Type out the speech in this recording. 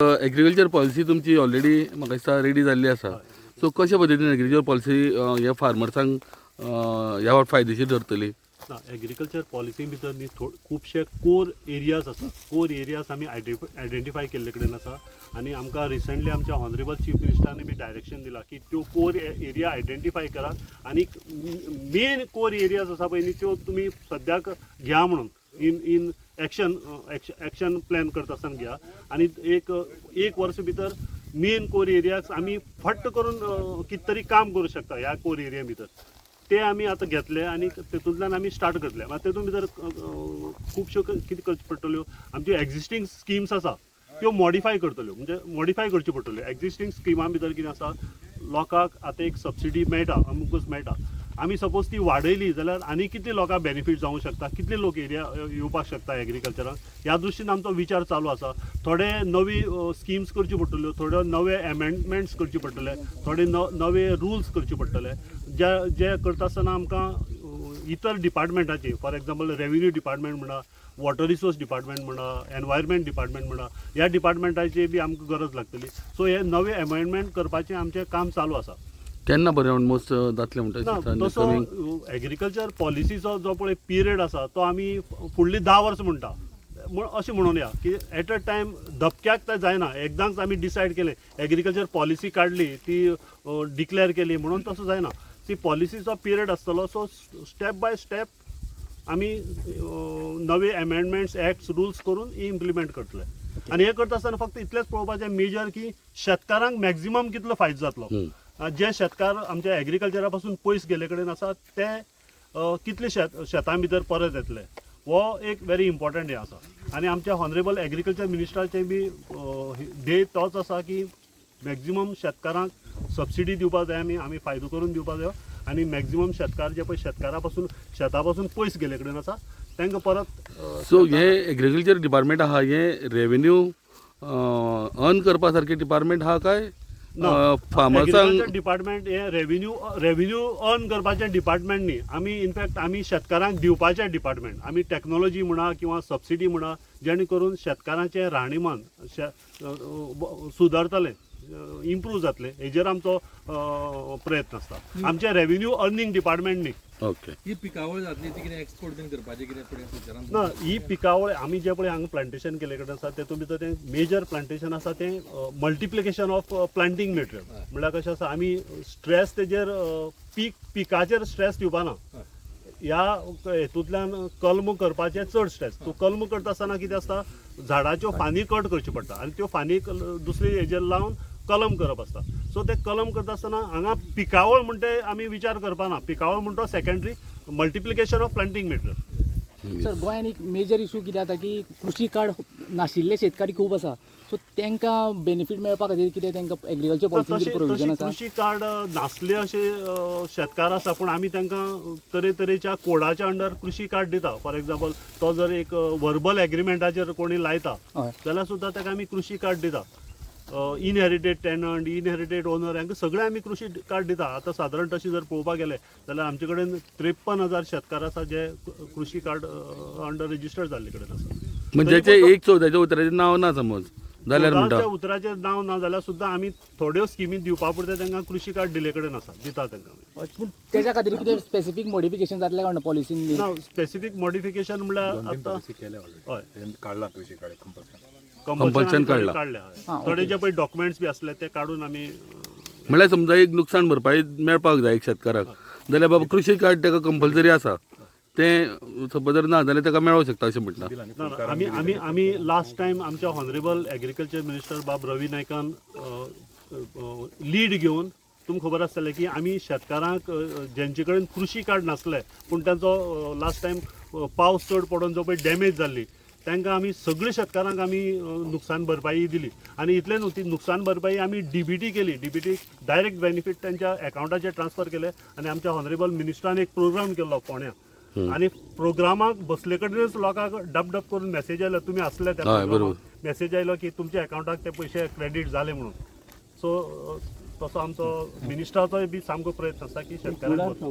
Agriculture policy तुमची already म्हाका दिसता रेडी जाल्ली आसा. सो कशा पद्दतीन एग्रीकल्चर पॉलिसी ह्या फार्मर्सांक ह्या फायदेशीर ठरतली? ना एग्रीकल्चर पॉलिसी भितर न्ही खुबशे कोर एरियाज आसा. कोर एरियाज आमी आयडेंटिफाय केल्ले कडेन आसा आनी आमकां रिसंटली आमच्या हॉनरेबल चीफ मिनिस्टरांनी बी डायरेक्शन दिला की त्यो कोर एरिया आयडेंटिफाय करात आनी मेन कोर एरियाज आसा पळय न्ही त्यो तुमी सद्याक घ्या म्हणून इन एक्शन प्लॅन करता आसतना घ्या आनी एक वर्स भितर मेन कोर एरियाज आमी फट्ट करून कितें तरी काम करूं शकता ह्या कोर एरिया भितर. ते आमी आतां घेतले आनी तेतूंतल्यान आमी स्टार्ट करतले. मागीर तेतून भितर खुबश्यो कितें करच्यो पडटल्यो, आमच्यो एक्झिस्टींग स्किम्स आसा त्यो मॉडिफाय करतल्यो. म्हणजे मॉडिफाय करच्यो पडटल्यो. एक्झिस्टींग स्किमां भितर कितें आसा, लोकांक आतां एक सबसिडी मेळटा, अमुकूच मेळटा. आमी सपोज ती वाडयली जाल्यार आनी कितले लोकांक बेनिफीट जावंक शकता, कितले लोक एरिया येवपाक शकता एग्रीकल्चरान, ह्या दृश्टीन आमचो विचार चालू आसा. थोडे नवी स्किम्स करच्यो पडटल्यो, थोडे नवे एमेंडमेंट्स करचे पडटले, थोडे नवे रुल्स करचे पडटले. जे करता आसतना आमकां इतर डिपार्टमेंटाचे, फॉर एक्झाम्पल रेव्हेन्यू डिपार्टमेंट म्हणा, वॉटर रिसोर्स डिपार्टमेंट म्हणा, एनवायरमेंट डिपार्टमेंट म्हणा, ह्या डिपार्टमेंटाची बी आमकां गरज लागतली. सो हे नवे अमेंडमेंट करपाचें आमचें काम चालू आसा. केन्ना बरें ऑलमोस्ट जातलें म्हणटा? तसो एग्रीकल्चर पॉलिसीचो जो पळय पिरियड आसा तो आमी फुडलीं 10 वर्सां म्हणटा अशें म्हणून या की एट अ टायम धपक्याक तें जायना. एकदांच आमी डिसायड केलें, एग्रीकल्चर पॉलिसी काडली, ती डिक्लेअर केली म्हणून तसो जायना. ती पॉलिसीचो पिरियड आसतलो. सो स्टेप बाय स्टेप आमी नवे अमेंडमेंट्स, एक्ट्स, रुल्स करून इम्प्लिमेंट करतले. आनी हे करता आसतना फक्त इतलेंच पळोवपाचें मेजर की शेतकारांक मॅक्झिमम कितलो फायदो जातलो. जे शेतकार आमच्या एग्रीकल्चरा पासून पयस गेले कडेन आसा ते कितले शेतां भितर परत येतले, हो एक व्हेरी इम्पॉर्टंट हे आसा. आनी आमच्या हॉनरेबल एग्रीकल्चर मिनिस्टराचें बी ध्येय तोच आसा की मॅक्झिमम शेतकारांक सबसिडी दिवपाक जाय, आमी फायदो करून दिवपाक जाय. आनी मॅक्झिमम शेतकार जे पळय शेता पासून पयस गेले कडेन आसा तांकां परत. सो हे एग्रीकल्चर डिपार्टमेंट आहा हे रेव्हेन्यू अर्न करपा सारके डिपार्टमेंट आहा काय फार्मर्सांक? डिपार्टमेंट हे रेव्हेन्यू अर्न करपाचें डिपार्टमेंट न्ही. आमी इनफॅक्ट आमी शेतकारांक दिवपाचें डिपार्टमेंट. आमी टेक्नॉलॉजी म्हणा किंवा सबसिडी म्हणा, जेणे करून शेतकारांचें राहणीमान सुदारतलें, इम्प्रूव जातलें, हेजेर आमचो प्रयत्न आसता. आमचें रेव्हेन्यू अर्निंग डिपार्टमेंट न्ही. ओके. ही पिकावळ जातली ती कितें एक्सपोर्ट बीन करपाचें कितें फुडें फ्युचरान? ना, ही पिकावळ आमी जे पळय हांगा प्लांटेशन केले कडेन आसा तेतून भितर तें मेजर प्लांटेशन आसा तें मल्टिप्लिकेशन ऑफ प्लांटींग मटेरियल. म्हळ्यार कशें आसा, आमी स्ट्रेस तेजेर पिकाचेर स्ट्रेस दिवपाना. ह्या हेतूंतल्यान कल्म करपाचें चड स्ट्रेस. तो कल्म करता आसतना कितें आसता, झाडाच्यो फानी कट करच्यो पडटा आनी त्यो फानी दुसरी हेजेर लावन कलम करप आसता. सो ते कलम करता आसतना हांगा पिकावळ म्हणटे आमी विचार करपाना. पिकावळ म्हणटा secondary, multiplication of प्लांटींग material. Sir, गोंयान एक मेजर इशू कितें जाता की कृषी कार्ड नाशिल्ले शेतकारी खूब आसा. सो तांकां बेनिफीट मेळपा खातीर कितें तांकां एग्रीकल्चर पॉलिसीचेर प्रोविजन आसा? कृषी कार्ड नासले अशे शेतकार आसा, पूण आमी तांकां तरेतरेच्या कोडाच्या अंडर कृषी कार्ड दिता. फॉर एक्झाम्पल तो जर एक वर्बल एग्रीमेंटाचेर कोणी लायता जाल्यार सुद्दां ताका आमी कृषी कार्ड दिता. इनहेरिटेड टेनंट, इनहेरिटेड ओनर हांकां सगळे आमी कृषी कार्ड दिता. आतां सादारण तशी जर पळोवपाक गेले जाल्यार आमचे कडेन 53,000 शेतकार आसा जे कृषी कार्ड अंडर रेजिस्टर्ड जाल्ले कडेन आसा. म्हणजे एक चौदाच्या उतराचें नांव ना समज जाल्यार म्हणटा, उतराचेर नांव ना जाल्यार सुद्दां आमी थोड्यो स्किमी दिवपा पुरते तांकां कृषी कार्ड दिले कडेन आसा, दिता तांकां. पूण तेच्या खातीर कितें स्पेसिफीक मॉडिफिकेशन जातलें काय पॉलिसीन? ना, स्पेसिफीक मॉडिफिकेशन म्हळ्यार आतां हय काडला कृषी कार्ड कंपल्शन काडला. थोडे जे पळय डॉक्युमेंट्स बी आसले ते काडून आमी. म्हळ्यार समजा एक नुकसाण भरपाई मेळपाक जाय एक शेतकाराक जाल्यार बाबा कृषी कार्ड ताका कंपल्सरी आसा, तें सपोज जर ना जाल्यार ताका मेळोंक शकता अशें म्हणटा. आमी लास्ट टायम आमच्या हॉनरेबल एग्रीकल्चर मिनिस्टर बाब रवी नायकान लीड घेवन, तुमकां खबर आसतलें की आमी शेतकारांक जेंचे कडेन कृषी कार्ड नासलें पूण तांचो लास्ट टायम पावस चड पडून जो पळय डॅमेज जाल्ली तांकां आमी सगळे शेतकारांक आमी नुकसान भरपाई दिली. आनी इतलें न्हू, ती नुकसान भरपाई आमी डीबीटी केली. डीबीटी डायरेक्ट बेनिफीट तांच्या अकाउंटाचेर ट्रान्सफर केले. आनी आमच्या हॉनरेबल मिनिस्टरान एक प्रोग्राम केल्लो फोंड्या, आनी प्रोग्रामाक बसले कडेनच लोकांक डब करून मेसेज आयलो, तुमी आसले त्या मेसेज आयलो की तुमच्या अकाउंटाक ते पयशे क्रेडीट जाले म्हणून. सो तसो आमचो मिनिस्टराचोय बी सामको प्रयत्न आसा की शेतकारांक